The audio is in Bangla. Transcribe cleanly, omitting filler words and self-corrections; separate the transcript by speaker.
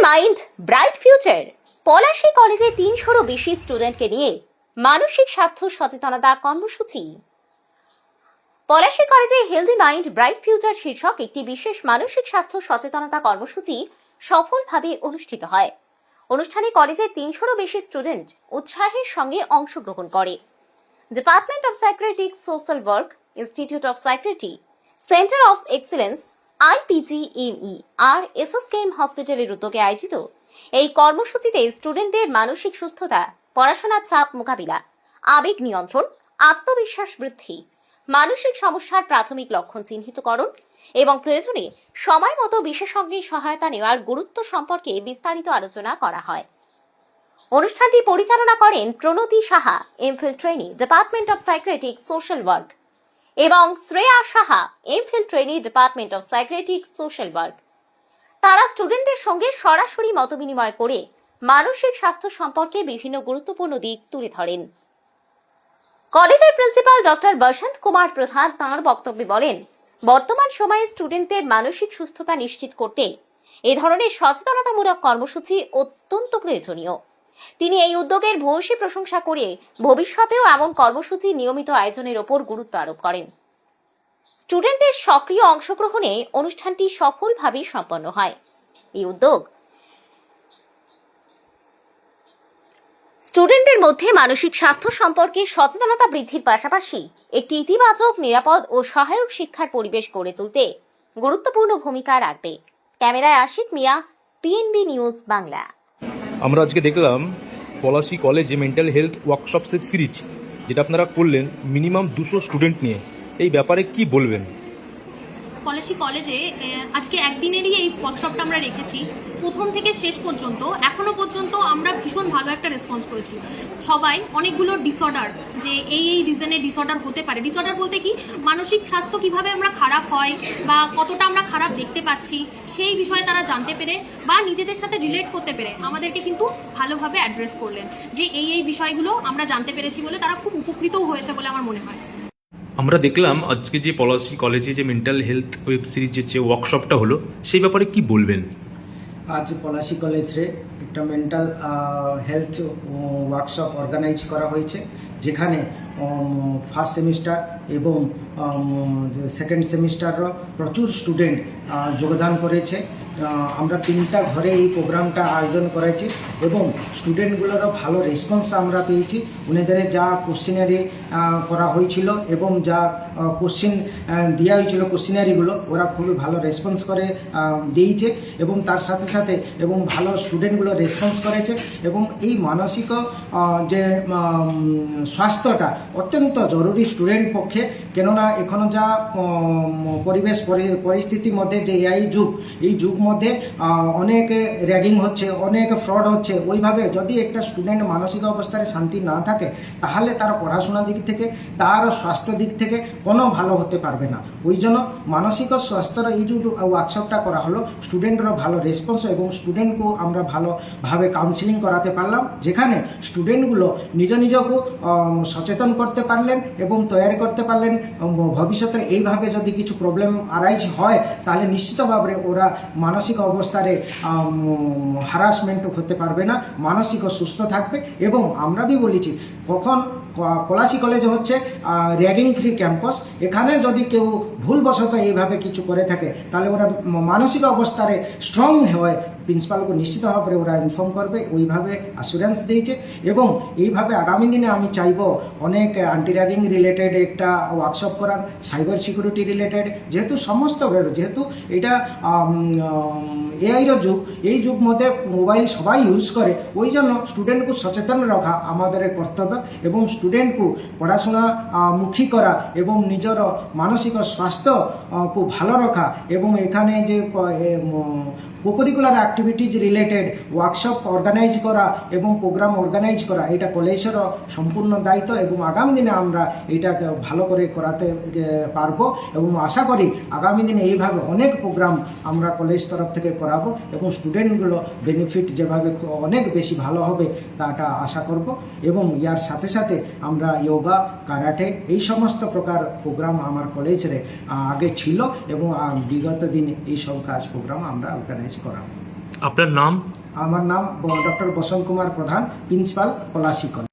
Speaker 1: মাইন্ড ব্রাইট ফিউচার পলাশী কলেজে ৩০০রও বেশি স্টুডেন্টকে নিয়ে মানসিক স্বাস্থ্য সচেতনতা কর্মসূচি। পলাশী কলেজে হেলদি মাইন্ড ব্রাইট ফিউচার শীর্ষক একটি বিশেষ মানসিক স্বাস্থ্য সচেতনতা কর্মসূচি সফলভাবে অনুষ্ঠিত হয়। অনুষ্ঠানে কলেজের ৩০০রও বেশি স্টুডেন্ট উৎসাহের সঙ্গে অংশগ্রহণ করে। Department of psychiatric social work, institute of psychiatry, centre of excellence IPGME আর SSKM হসপিটালের উদ্যোগে আয়োজিত এই কর্মসূচিতে স্টুডেন্টদের মানসিক সুস্থতা, পড়াশোনার চাপ মোকাবিলা, আবেগ নিয়ন্ত্রণ, আত্মবিশ্বাস বৃদ্ধি, মানসিক সমস্যার প্রাথমিক লক্ষণ চিহ্নিতকরণ এবং প্রয়োজনে সময় মতো বিশেষজ্ঞের সহায়তা নেওয়ার গুরুত্ব সম্পর্কে বিস্তারিত আলোচনা করা হয়। অনুষ্ঠানটি পরিচালনা করেন Pranati Saha, MPhil trainee, department of psychiatric social work, এবং Shreya Saha, MPhil trainee, department of psychiatric social work. তারা স্টুডেন্টদের সঙ্গে সরাসরি মতবিনিময় করে মানসিক স্বাস্থ্য সম্পর্কে বিভিন্ন গুরুত্বপূর্ণ দিক তুলে ধরেন। কলেজের প্রিন্সিপাল ডক্টর বসন্ত কুমার প্রধান তাঁর বক্তব্যে বলেন, বর্তমান সময়ে স্টুডেন্টদের মানসিক সুস্থতা নিশ্চিত করতে এ ধরনের সচেতনতামূলক কর্মসূচি অত্যন্ত প্রয়োজনীয়। তিনি এই উদ্যোগের ভূয়সী প্রশংসা করে ভবিষ্যতেও এমন কর্মসূচি নিয়মিত আয়োজনের ওপর গুরুত্ব আরোপ করেন। স্টুডেন্টদের সক্রিয় অংশগ্রহণে অনুষ্ঠানটি সফলভাবে সম্পন্ন হয়। এই উদ্যোগ স্টুডেন্টদের মধ্যে মানসিক স্বাস্থ্য সম্পর্কে সচেতনতা বৃদ্ধির পাশাপাশি একটি ইতিবাচক, নিরাপদ ও সহায়ক শিক্ষার পরিবেশ গড়ে তুলতে গুরুত্বপূর্ণ ভূমিকা রাখবে। ক্যামেরায় আশিক মিয়া, PNB নিউজ বাংলা।
Speaker 2: আমরা আজকে দেখলাম পলাশী কলেজে মেন্টাল হেলথ ওয়ার্কশপসের সিরিজ, যেটা আপনারা করলেন মিনিমাম 200 স্টুডেন্ট নিয়ে। এই ব্যাপারে কি বলবেন?
Speaker 3: পলাশী কলেজে আজকে একদিনেরই এই ওয়ার্কশপটা আমরা রেখেছি। প্রথম থেকে শেষ পর্যন্ত এখনো পর্যন্ত আমরা ভীষণ ভালো একটা রেসপন্স করেছি। সবাই অনেকগুলো ডিসঅর্ডার, যে এই রিজনে ডিসঅর্ডার হতে পারে, ডিসঅর্ডার বলতে কি, মানসিক স্বাস্থ্য কিভাবে আমরা খারাপ হয় বা কতটা আমরা খারাপ দেখতে পাচ্ছি সেই বিষয়ে তারা জানতে পেরে বা নিজেদের সাথে রিলেট করতে পেরে আমাদেরকে কিন্তু ভালোভাবে অ্যাড্রেস করলেন যে এই বিষয়গুলো আমরা জানতে পেরেছি বলে তারা খুব উপকৃতও হয়েছে বলে আমার মনে হয়।
Speaker 2: আমরা দেখলাম আজকে যে পলাশী কলেজে যে মেন্টাল হেলথ ওয়েব সিরিজের যে ওয়ার্কশপটা হলো, সেই ব্যাপারে কি বলবেন?
Speaker 4: আজ পলাশী কলেজে একটা মেন্টাল হেলথ ওয়ার্কশপ অর্গানাইজ করা হয়েছে, যেখানে ফার্স্ট সেমিস্টার এবং সেকেন্ড সেমিস্টারর প্রচুর স্টুডেন্ট যোগদান করেছে। আমরা 3টা ঘরে এই প্রোগ্রামটা আয়োজন করেছি এবং স্টুডেন্টগুলোরও ভালো রেসপন্স আমরা পেয়েছি। ওনাদের যা কোশ্চেনারি করা হয়েছিল এবং যা কোশ্চেন দেওয়া হয়েছিল, কোশ্চেনারিগুলো ওরা খুবই ভালো রেসপন্স করে দিয়েছে এবং তার সাথে সাথে এবং ভালো স্টুডেন্টগুলো রেসপন্স করেছে। এবং এই মানসিক যে স্বাস্থ্যটা অত্যন্ত জরুরি স্টুডেন্ট পক্ষে, কেননা এখনও যা পরিবেশ পরিস্থিতির মধ্যে যে এই যুগ মধ্যে অনেক র্যাগিং হচ্ছে, অনেক ফ্রড হচ্ছে। ওইভাবে যদি একটা স্টুডেন্ট মানসিক অবস্থায় শান্তি না থাকে, তাহলে তার পড়াশোনার দিক থেকে, তার স্বাস্থ্য দিক থেকে কোনো ভালো হতে পারবে না। ওই জন্য মানসিক স্বাস্থ্যর এই যে ওয়ার্কশপটা করা হলো, স্টুডেন্টরা ভালো রেসপন্স এবং স্টুডেন্টকেও আমরা ভালোভাবে কাউন্সিলিং করাতে পারলাম, যেখানে স্টুডেন্টগুলো নিজকে সচেতন করতে পারলেন এবং তৈরি করতে পারলেন ভবিষ্যতে এইভাবে যদি কিছু প্রবলেম আরাইজ হয়, তাহলে নিশ্চিতভাবে ওরা মানসিক অবস্থায় হ্যারাসমেন্ট হতে পারবে না, মানসিক সুস্থ থাকবে। এবং আমরা বলেছি, কখন পলাশী কলেজে হচ্ছে র্যাগিং ফ্রি ক্যাম্পাস, এখানে যদি কেউ ভুলবশত এইভাবে কিছু করে থাকে, তাহলে ওরা মানসিক অবস্থায় স্ট্রং হয়, প্রিন্সিপালকে নিশ্চিতভাবে ওরা ইনফর্ম করবে, ওইভাবে অ্যাসুরেন্স দিয়েছে। এবং এইভাবে আগামী দিনে আমি চাইব অনেক অ্যান্টি র্যাগিং রিলেটেড একটা ওয়ার্কশপ করার, সাইবার সিকিউরিটি রিলেটেড, যেহেতু যেহেতু এটা এআইর যুগ, এই যুগ মধ্যে মোবাইল সবাই ইউজ করে, ওই জন্য স্টুডেন্টকে সচেতন রাখা আমাদের কর্তব্য এবং স্টুডেন্টকে পড়াশোনা মুখী করা এবং নিজের মানসিক স্বাস্থ্য খুব ভালো রাখা এবং এখানে যে co-curricular activities related workshop organise করা এবং প্রোগ্রাম অর্গানাইজ করা, এটা কলেজের সম্পূর্ণ দায়িত্ব। এবং আগামী দিনে আমরা এটা ভালো করে করাতে পারবো এবং আশা করি আগামী দিনে এইভাবে অনেক প্রোগ্রাম আমরা কলেজ তরফ থেকে করাবো এবং স্টুডেন্টগুলো বেনিফিট যেভাবে অনেক বেশি ভালো হবে তাটা আশা করব। এবং ইয়ার সাথে সাথে আমরা যোগা, কারাটে এই সমস্ত প্রকার প্রোগ্রাম আমার কলেজের আগে ছিল এবং বিগত দিনে এই সব কাজ প্রোগ্রাম আমরা অর্গানাইজ করা।
Speaker 2: আপনার নাম?
Speaker 4: আমার নাম ডক্টর বসন্ত কুমার প্রধান, প্রিন্সিপাল পলাশী কলেজ।